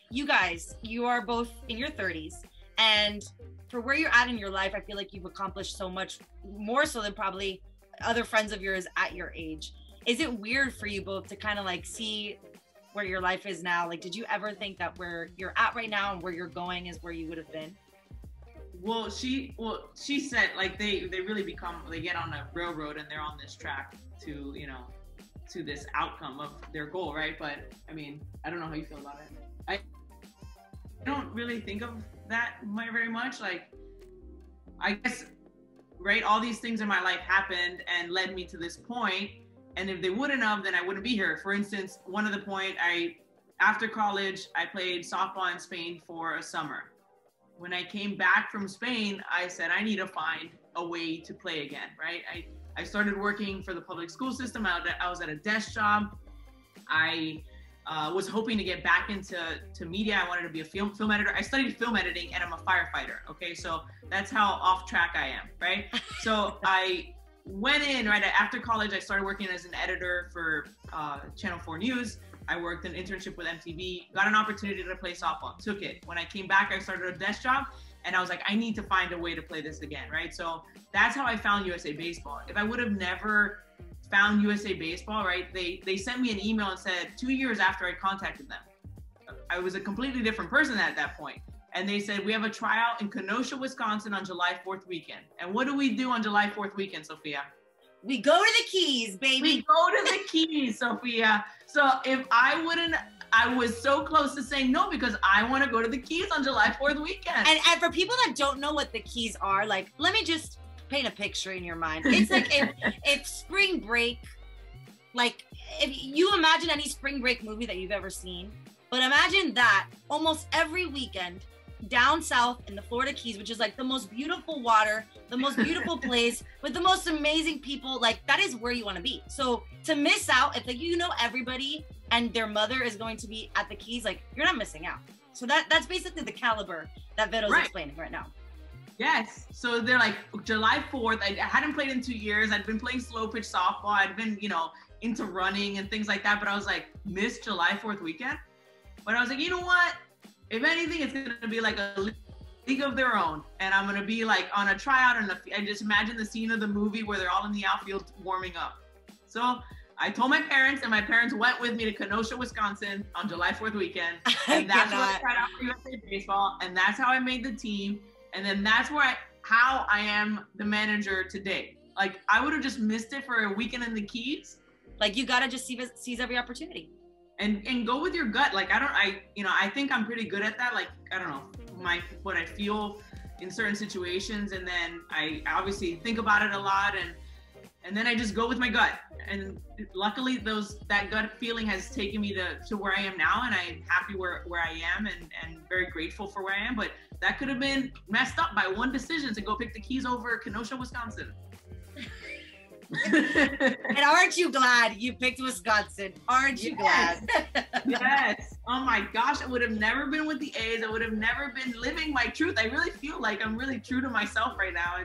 You guys, you are both in your 30s, and for where you're at in your life, I feel like you've accomplished so much more so than probably other friends of yours at your age. Is it weird for you both to kind of like see where your life is now? Like, did you ever think that where you're at right now and where you're going is where you would have been? Well, she said like they really they get on a railroad and they're on this track to, you know, to this outcome of their goal, right? But I mean, I don't know how you feel about it. I don't really think of that very much. Like, I guess, right, all these things in my life happened and led me to this point. And if they wouldn't have, then I wouldn't be here. For instance, one of the point, after college, I played softball in Spain for a summer. When I came back from Spain, I said, I need to find a way to play again, right? I started working for the public school system. I was at a desk job. I was hoping to get back into media. I wanted to be a film editor. I studied film editing and I'm a firefighter. Okay, so that's how off track I am, right? So I went in right after college. I started working as an editor for Channel 4 News. I worked an internship with MTV, got an opportunity to play softball, took it. When I came back, I started a desk job, and I was like, I need to find a way to play this again, right? So that's how I found USA Baseball. If I would have never found USA Baseball, right, they sent me an email and said 2 years after I contacted them, I was a completely different person at that point. And they said, we have a tryout in Kenosha, Wisconsin on July 4th weekend. And what do we do on July 4th weekend, Sophia? We go to the Keys, baby. We go to the Keys, Sophia. So if I was so close to saying no because I want to go to the Keys on July 4th weekend. And for people that don't know what the Keys are, like, let me just paint a picture in your mind. It's like if spring break, like if you imagine any spring break movie that you've ever seen, but imagine that almost every weekend down south in the Florida Keys, which is like the most beautiful water, the most beautiful place with the most amazing people. Like that is where you want to be. So to miss out, if like, you know, everybody and their mother is going to be at the Keys, like you're not missing out. So that's basically the caliber that Vero's explaining right now. Yes. So they're like July 4th. I hadn't played in 2 years. I'd been playing slow pitch softball. I'd been, you know, into running and things like that. But I was like, miss July 4th weekend. But I was like, you know what? If anything, it's going to be like a league of their own. And I'm going to be like on a tryout. And I just imagine the scene of the movie where they're all in the outfield warming up. So I told my parents, and my parents went with me to Kenosha, Wisconsin on July 4th weekend. And that's where I tried out for USA Baseball. And that's how I made the team. And then that's how I am the manager today. Like I would have just missed it for a weekend in the Keys. Like you got to just seize every opportunity. And go with your gut. Like I think I'm pretty good at that. Like, I don't know, what I feel in certain situations. And then I obviously think about it a lot and then I just go with my gut. And luckily that gut feeling has taken me to where I am now. And I'm happy where I am and very grateful for where I am. But that could have been messed up by one decision to go pick the Keys over Kenosha, Wisconsin. And aren't you glad you picked Wisconsin? Aren't you glad? Yes. Oh my gosh, I would have never been with the A's. I would have never been living my truth. I really feel like I'm really true to myself right now.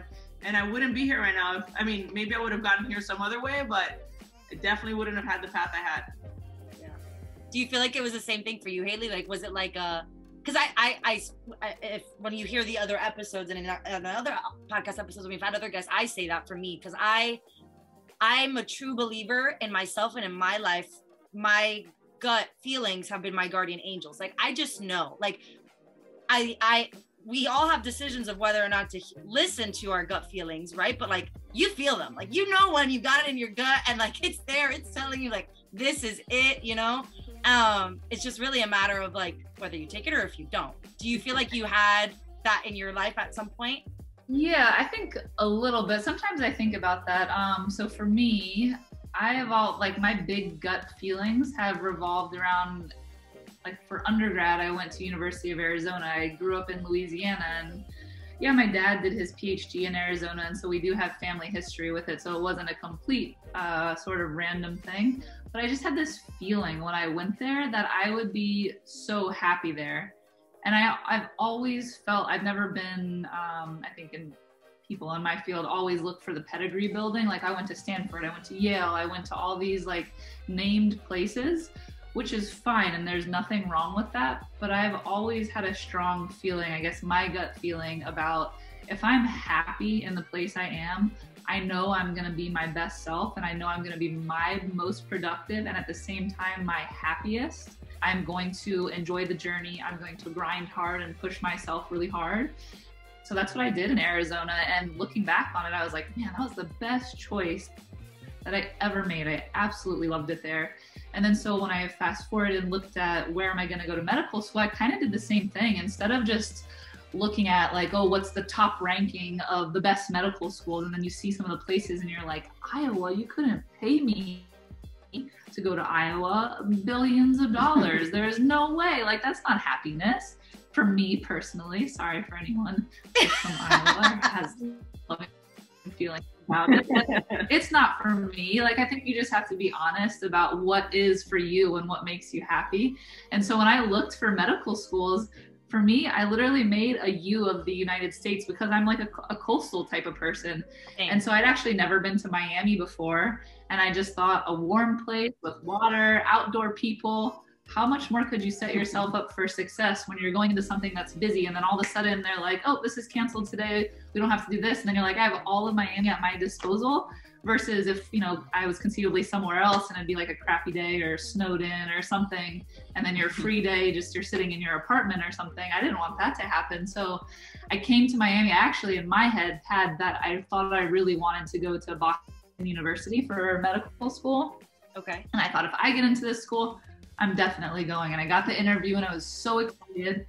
And I wouldn't be here right now. I mean, maybe I would have gotten here some other way, but I definitely wouldn't have had the path I had. Yeah. Do you feel like it was the same thing for you, Hayley? Like, was it like because if when you hear the other episodes and in other podcast episodes, when we've had other guests, I say that for me, because I'm a true believer in myself and in my life. My gut feelings have been my guardian angels. Like, I just know, like we all have decisions of whether or not to listen to our gut feelings, right? But like, you feel them, like, you know, when you got it in your gut and like, it's there, it's telling you like, this is it, you know? It's just really a matter of like, whether you take it or if you don't. Do you feel like you had that in your life at some point? Yeah, I think a little bit. Sometimes I think about that. So for me, I have my big gut feelings have revolved around, like for undergrad, I went to University of Arizona. I grew up in Louisiana, and yeah, my dad did his PhD in Arizona. And so we do have family history with it. So it wasn't a complete sort of random thing, but I just had this feeling when I went there that I would be so happy there. And I've always felt, I've never been, I think in people in my field always look for the pedigree building. Like I went to Stanford, I went to Yale, I went to all these like named places, which is fine. And there's nothing wrong with that. But I've always had a strong feeling, I guess my gut feeling about if I'm happy in the place I am, I know I'm going to be my best self, and I know I'm going to be my most productive, and at the same time, my happiest. I'm going to enjoy the journey. I'm going to grind hard and push myself really hard. So that's what I did in Arizona. And looking back on it, I was like, man, that was the best choice that I ever made. I absolutely loved it there. And then so when I fast forwarded and looked at where am I going to go to medical school, I kind of did the same thing. Instead of just looking at like, oh, what's the top ranking of the best medical schools? And then you see some of the places and you're like, Iowa, you couldn't pay me to go to Iowa, billions of dollars. There's no way. Like, that's not happiness for me personally. Sorry for anyone from Iowa has loving feelings about it. It's not for me. Like, I think you just have to be honest about what is for you and what makes you happy. And so when I looked for medical schools, for me, I literally made a U of the United States because I'm like a coastal type of person. Thanks. And so I'd actually never been to Miami before. And I just thought a warm place with water, outdoor people. How much more could you set yourself up for success when you're going into something that's busy and then all of a sudden they're like, oh, this is canceled today. We don't have to do this. And then you're like, I have all of Miami at my disposal. Versus if, you know, I was conceivably somewhere else and it'd be like a crappy day or snowed in or something. And then your free day, just you're sitting in your apartment or something. I didn't want that to happen. So I came to Miami. I actually, in my head, had that I thought I really wanted to go to Boston University for medical school. Okay. And I thought if I get into this school, I'm definitely going. And I got the interview and I was so excited.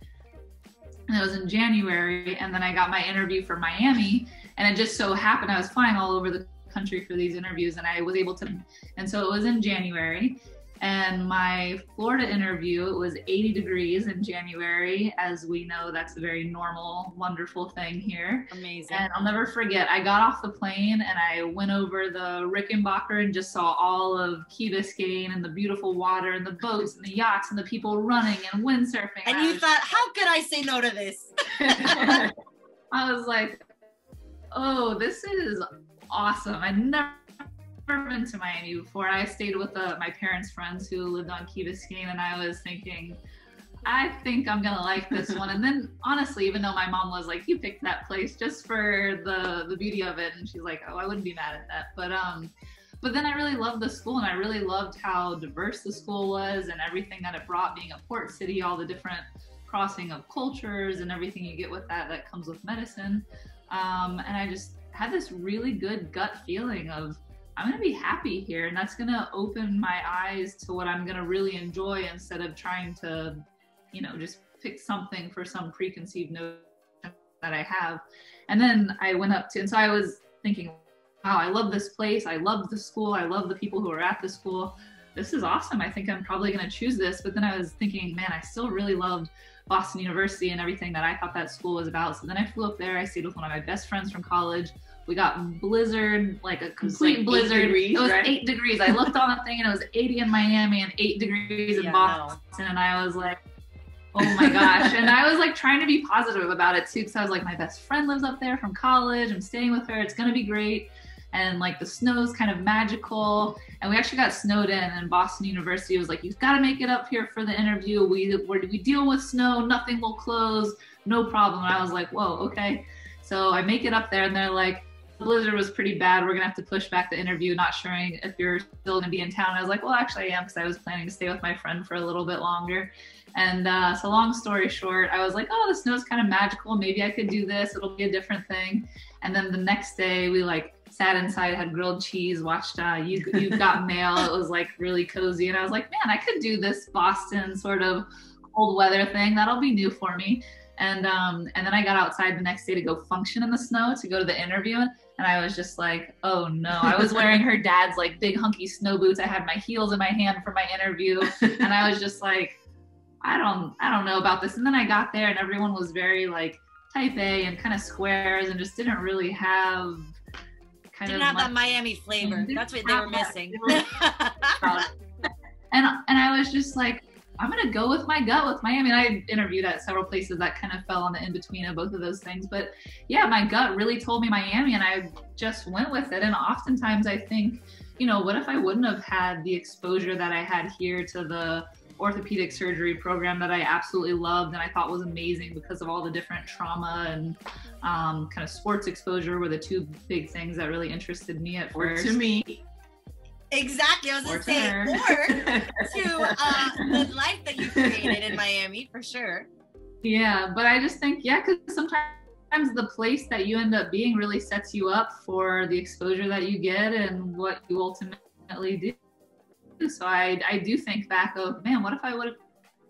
And it was in January. And then I got my interview for Miami. And it just so happened I was flying all over the country for these interviews and I was able to, and so it was in January And my Florida interview, it was 80 degrees in January. As we know, that's a very normal, wonderful thing here. Amazing. And I'll never forget, I got off the plane and I went over the Rickenbacker and just saw all of Key Biscayne and the beautiful water and the boats and the yachts and the people running and windsurfing. And you thought, how could I say no to this? I was like, oh, this is awesome. I'd never been to Miami before. I stayed with my parents' friends who lived on Key Biscayne, and I was thinking, I think I'm gonna like this one. And then honestly, even though my mom was like, you picked that place just for the beauty of it, and she's like, oh, I wouldn't be mad at that. But then I really loved the school, and I really loved how diverse the school was and everything that it brought, being a port city, all the different crossing of cultures and everything you get with that comes with medicine. And I just had this really good gut feeling of, I'm going to be happy here, and that's going to open my eyes to what I'm going to really enjoy instead of trying to, just pick something for some preconceived notion that I have. And then I went up to, and so I was thinking, wow, I love this place. I love the school. I love the people who are at the school. This is awesome. I think I'm probably going to choose this. But then I was thinking, man, I still really loved Boston University and everything that I thought that school was about. So then I flew up there. I stayed with one of my best friends from college. We got blizzard, like a complete blizzard. Degrees, it was right? 8 degrees. I looked on the thing and it was 80 in Miami and 8 degrees in Boston. No. And I was like, oh my gosh. And I was like trying to be positive about it too, because I was like, my best friend lives up there from college. I'm staying with her. It's going to be great. And like the snow's kind of magical. And we actually got snowed in, and Boston University was like, you've got to make it up here for the interview. We deal with snow. Nothing will close. No problem. And I was like, whoa, okay. So I make it up there, and they're like, the blizzard was pretty bad. We're going to have to push back the interview, not sure if you're still going to be in town. And I was like, well, actually I am, because I was planning to stay with my friend for a little bit longer. And so long story short, I was like, oh, the snow's kind of magical. Maybe I could do this. It'll be a different thing. And then the next day we sat inside, had grilled cheese, watched You've Got Mail. It was like really cozy. And I was like, man, I could do this Boston sort of cold weather thing. That'll be new for me. And then I got outside the next day to go function in the snow to go to the interview. And I was just like, oh no, I was wearing her dad's like big hunky snow boots. I had my heels in my hand for my interview. And I was just like, I don't know about this. And then I got there and everyone was very like type A and kind of squares and just didn't really have didn't have that Miami flavor. That's what they were missing. And I was just like, I'm going to go with my gut with Miami. And I interviewed at several places that kind of fell on the in-between of both of those things. But yeah, my gut really told me Miami, and I just went with it. And oftentimes I think, what if I wouldn't have had the exposure that I had here to the orthopedic surgery program that I absolutely loved and I thought was amazing because of all the different trauma and kind of sports exposure were the two big things that really interested me at first. To me. Exactly, I was going to say, or to the life that you created in Miami, for sure. Yeah, but I just think, because sometimes the place that you end up being really sets you up for the exposure that you get and what you ultimately do. So I do think back of, man, what if I would have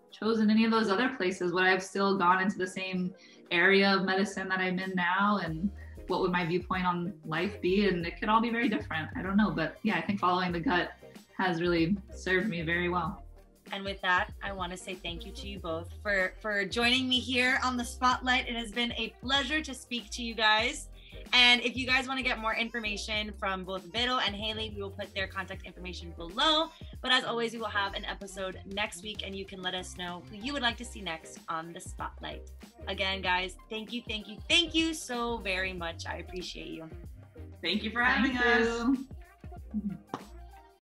chosen any of those other places? Would I have still gone into the same area of medicine that I'm in now? And what would my viewpoint on life be? And it could all be very different. I don't know. But yeah, I think following the gut has really served me very well. And with that, I want to say thank you to you both for joining me here on the spotlight. It has been a pleasure to speak to you guys. And if you guys want to get more information from both Vero and Hayley, we will put their contact information below. But as always, we will have an episode next week, and you can let us know who you would like to see next on the spotlight. Again, guys, thank you so very much. I appreciate you. Thank you for having us.